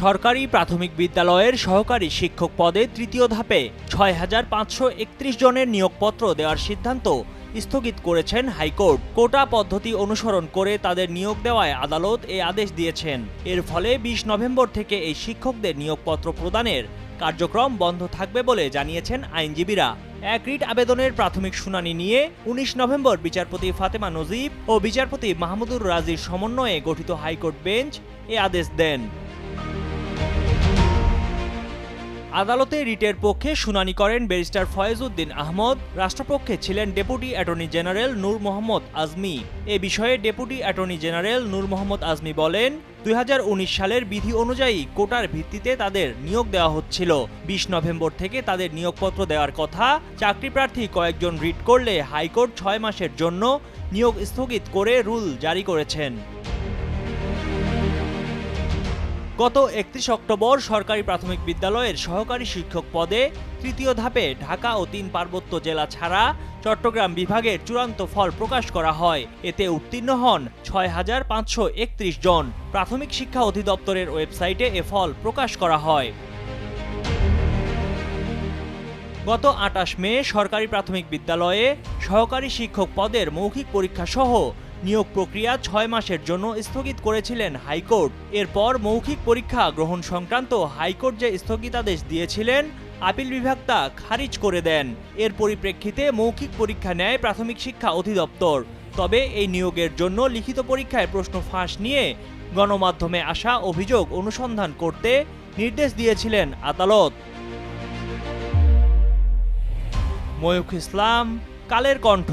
সরকারি প্রাথমিক বিদ্যালয়ের সহকারী শিক্ষক পদে তৃতীয় ধাপে ৬,৫৩১ জনের নিয়োগপত্র দেওয়ার সিদ্ধান্ত স্থগিত করেছেন হাইকোর্ট। কোটা পদ্ধতি অনুসরণ করে তাদের নিয়োগ দেওয়ায় আদালত এ আদেশ দিয়েছেন। এর ফলে ২০ নভেম্বর থেকে এই শিক্ষকদের নিয়োগপত্র প্রদানের কার্যক্রম বন্ধ থাকবে বলে জানিয়েছেন আইনজীবীরা। এক রিট আবেদনের প্রাথমিক শুনানি নিয়ে ১৯ নভেম্বর বিচারপতি ফাতেমা নজিব ও বিচারপতি মাহমুদুর রাজির সমন্বয়ে গঠিত হাইকোর্ট বেঞ্চ এ আদেশ দেন। আদালতে রিটের পক্ষে শুনানি করেন ব্যারিস্টার ফয়েজ উদ্দিন আহমদ। রাষ্ট্রপক্ষে ছিলেন ডেপুটি অ্যাটর্নি জেনারেল নূর মোহাম্মদ আজমি। এ বিষয়ে ডেপুটি অ্যাটর্নি জেনারেল নূর মোহাম্মদ আজমি বলেন, ২০১৯ সালের বিধি অনুযায়ী কোটার ভিত্তিতে তাদের নিয়োগ দেওয়া হচ্ছিল। ২০ নভেম্বর থেকে তাদের নিয়োগপত্র দেওয়ার কথা। চাকরি প্রার্থী কয়েকজন রিট করলে হাইকোর্ট ৬ মাসের জন্য নিয়োগ স্থগিত করে রুল জারি করেছেন। গত ৩১ অক্টোবর সরকারি প্রাথমিক বিদ্যালয়ের সহকারী শিক্ষক পদে তৃতীয় ধাপে ঢাকা ও ৩ পার্বত্য জেলা ছাড়া চট্টগ্রাম বিভাগের চূড়ান্ত ফল প্রকাশ করা হয়। এতে উত্তীর্ণ হন ৬,৫৩১ জন। প্রাথমিক শিক্ষা অধিদপ্তরের ওয়েবসাইটে এ ফল প্রকাশ করা হয়। গত ২৮ মে সরকারি প্রাথমিক বিদ্যালয়ে সহকারী শিক্ষক পদের মৌখিক পরীক্ষা সহ নিয়োগ প্রক্রিয়া ৬ মাসের জন্য স্থগিত করেছিলেন হাইকোর্ট। এরপর মৌখিক পরীক্ষা গ্রহণ সংক্রান্ত হাইকোর্ট যে স্থগিতাদেশ দিয়েছিলেন, আপিল বিভাগ তা খারিজ করে দেন। এর পরিপ্রেক্ষিতে মৌখিক পরীক্ষা নেয় প্রাথমিক শিক্ষা অধিদপ্তর। তবে এই নিয়োগের জন্য লিখিত পরীক্ষায় প্রশ্ন ফাঁস নিয়ে গণমাধ্যমে আসা অভিযোগ অনুসন্ধান করতে নির্দেশ দিয়েছিলেন আদালত। ময়ূখ ইসলাম, কালের কণ্ঠ।